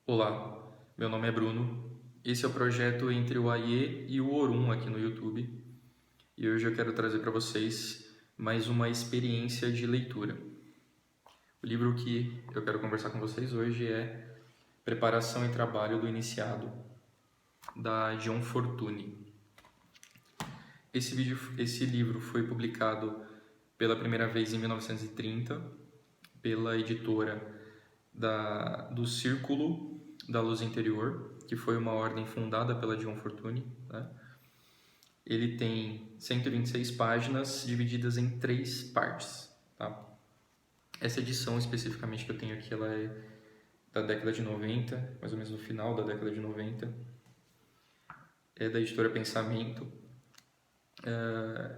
Olá, meu nome é Bruno. Esse é o projeto entre o AIE e o Orum aqui no YouTube. E hoje eu quero trazer para vocês mais uma experiência de leitura. O livro que eu quero conversar com vocês hoje é Preparação e Trabalho do Iniciado, da John Fortune. Esse livro foi publicado pela primeira vez em 1930 pela editora do Círculo da Luz Interior, que foi uma ordem fundada pela John Fortune, né? Ele tem 126 páginas divididas em 3 partes, tá? Essa edição especificamente que eu tenho aqui, ela é da década de 90, mais ou menos no final da década de 90. É da editora Pensamento.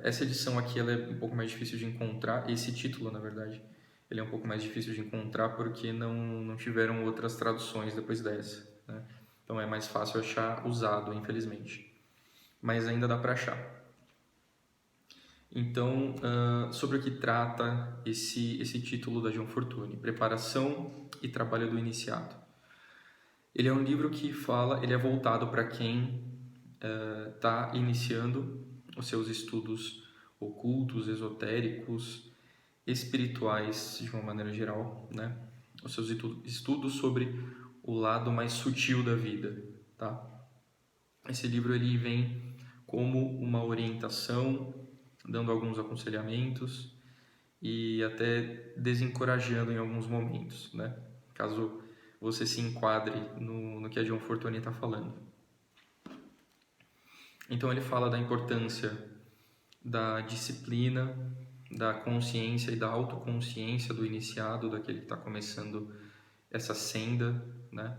Essa edição aqui ela é um pouco mais difícil de encontrar, esse título, na verdade, ele é um pouco mais difícil de encontrar porque não tiveram outras traduções depois dessa, né? Então é mais fácil achar usado, infelizmente. Mas ainda dá para achar. Então, sobre o que trata esse título da John Fortune, Preparação e Trabalho do Iniciado. Ele é um livro que ele é voltado para quem está iniciando os seus estudos ocultos, esotéricos, espirituais, de uma maneira geral, né? Os seus estudos sobre o lado mais sutil da vida, tá? Esse livro ele vem como uma orientação, dando alguns aconselhamentos e até desencorajando em alguns momentos, né? Caso você se enquadre no que a John Fortune está falando. Então ele fala da importância da disciplina, da consciência e da autoconsciência do iniciado, daquele que está começando essa senda, né?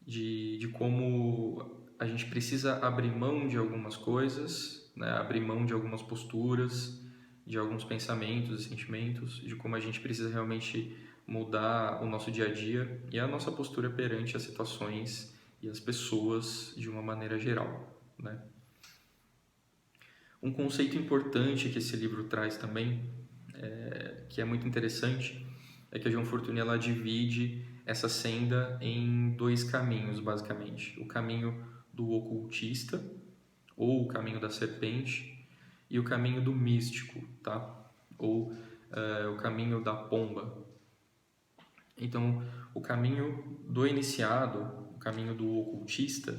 De como a gente precisa abrir mão de algumas coisas, né? Abrir mão de algumas posturas, de alguns pensamentos e sentimentos, de como a gente precisa realmente mudar o nosso dia a dia e a nossa postura perante as situações e as pessoas de uma maneira geral, né? Um conceito importante que esse livro traz também, que é muito interessante, é que a John Fortune ela divide essa senda em 2 caminhos, basicamente. O caminho do ocultista, ou o caminho da serpente, e o caminho do místico, tá? Ou o caminho da pomba. Então, o caminho do iniciado, o caminho do ocultista,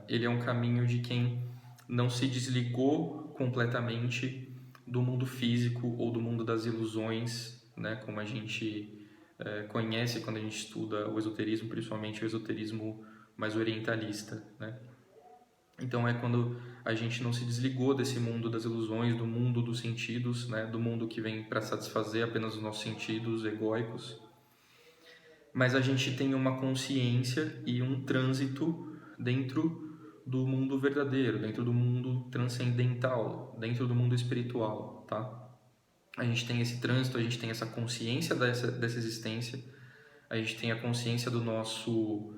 ele é um caminho de quem não se desligou completamente do mundo físico ou do mundo das ilusões, né? Como a gente conhece quando a gente estuda o esoterismo, principalmente o esoterismo mais orientalista, né? Então é quando a gente não se desligou desse mundo das ilusões, do mundo dos sentidos, né? Do mundo que vem para satisfazer apenas os nossos sentidos egóicos, mas a gente tem uma consciência e um trânsito dentro do mundo verdadeiro, dentro do mundo transcendental, dentro do mundo espiritual, tá? A gente tem esse trânsito, a gente tem essa consciência dessa existência, a gente tem a consciência do nosso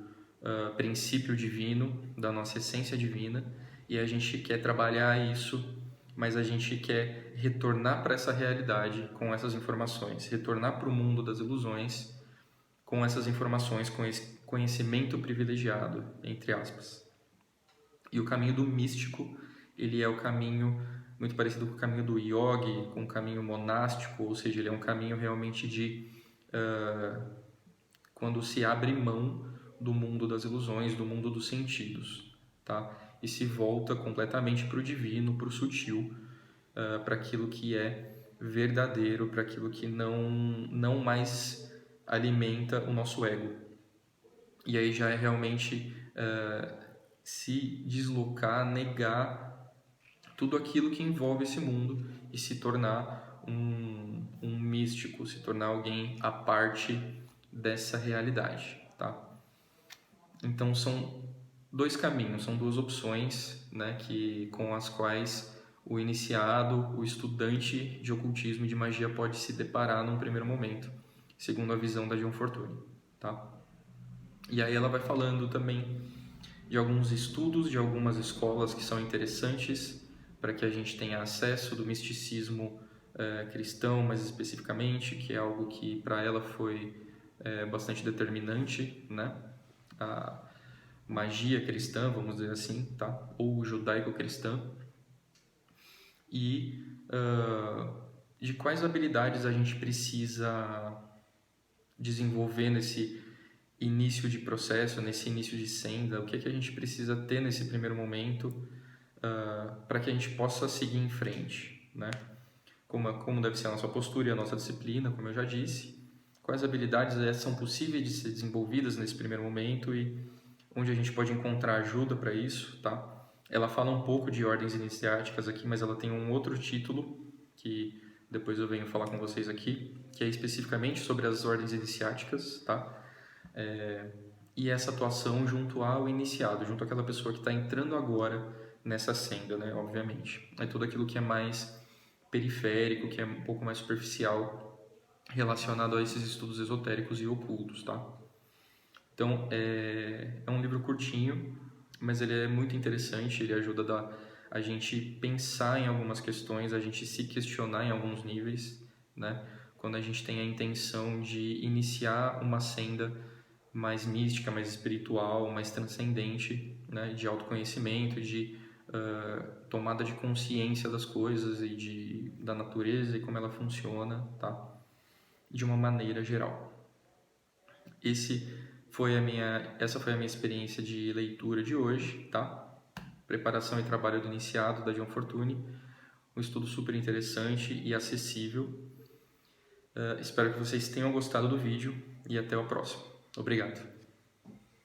princípio divino, da nossa essência divina, e a gente quer trabalhar isso, mas a gente quer retornar para essa realidade com essas informações, retornar para o mundo das ilusões com essas informações, com esse conhecimento privilegiado, entre aspas. E o caminho do místico, ele é o caminho muito parecido com o caminho do yogi, com o caminho monástico, ou seja, ele é um caminho realmente de quando se abre mão do mundo das ilusões, do mundo dos sentidos, tá? E se volta completamente para o divino, para o sutil, para aquilo que é verdadeiro, para aquilo que não mais alimenta o nosso ego. E aí já é realmente se deslocar, negar tudo aquilo que envolve esse mundo e se tornar um místico, se tornar alguém à parte dessa realidade, tá? Então são 2 caminhos, são 2 opções, né, com as quais o iniciado, o estudante de ocultismo e de magia pode se deparar num primeiro momento, segundo a visão da John Fortune, tá? E aí ela vai falando também de alguns estudos de algumas escolas que são interessantes para que a gente tenha acesso do misticismo cristão, mais especificamente, que é algo que para ela foi bastante determinante, né? A magia cristã, vamos dizer assim, tá? Ou judaico-cristã. E de quais habilidades a gente precisa desenvolver nesse início de processo, nesse início de senda, o que é que a gente precisa ter nesse primeiro momento para que a gente possa seguir em frente, né? Como deve ser a nossa postura e a nossa disciplina, como eu já disse, quais habilidades são possíveis de ser desenvolvidas nesse primeiro momento e onde a gente pode encontrar ajuda para isso, tá? Ela fala um pouco de ordens iniciáticas aqui, mas ela tem um outro título que depois eu venho falar com vocês aqui, que é especificamente sobre as ordens iniciáticas, tá? E essa atuação junto ao iniciado, junto àquela pessoa que está entrando agora nessa senda, né? Obviamente. É tudo aquilo que é mais periférico, que é um pouco mais superficial, relacionado a esses estudos esotéricos e ocultos, tá? Então, é um livro curtinho, mas ele é muito interessante, ele ajuda a gente pensar em algumas questões, a gente se questionar em alguns níveis, né? Quando a gente tem a intenção de iniciar uma senda mais mística, mais espiritual, mais transcendente, né? De autoconhecimento, de tomada de consciência das coisas e da natureza e como ela funciona, tá? De uma maneira geral. Essa foi a minha experiência de leitura de hoje, tá? Preparação e trabalho do iniciado da John Fortune, um estudo super interessante e acessível. Espero que vocês tenham gostado do vídeo e até o próximo. Obrigado.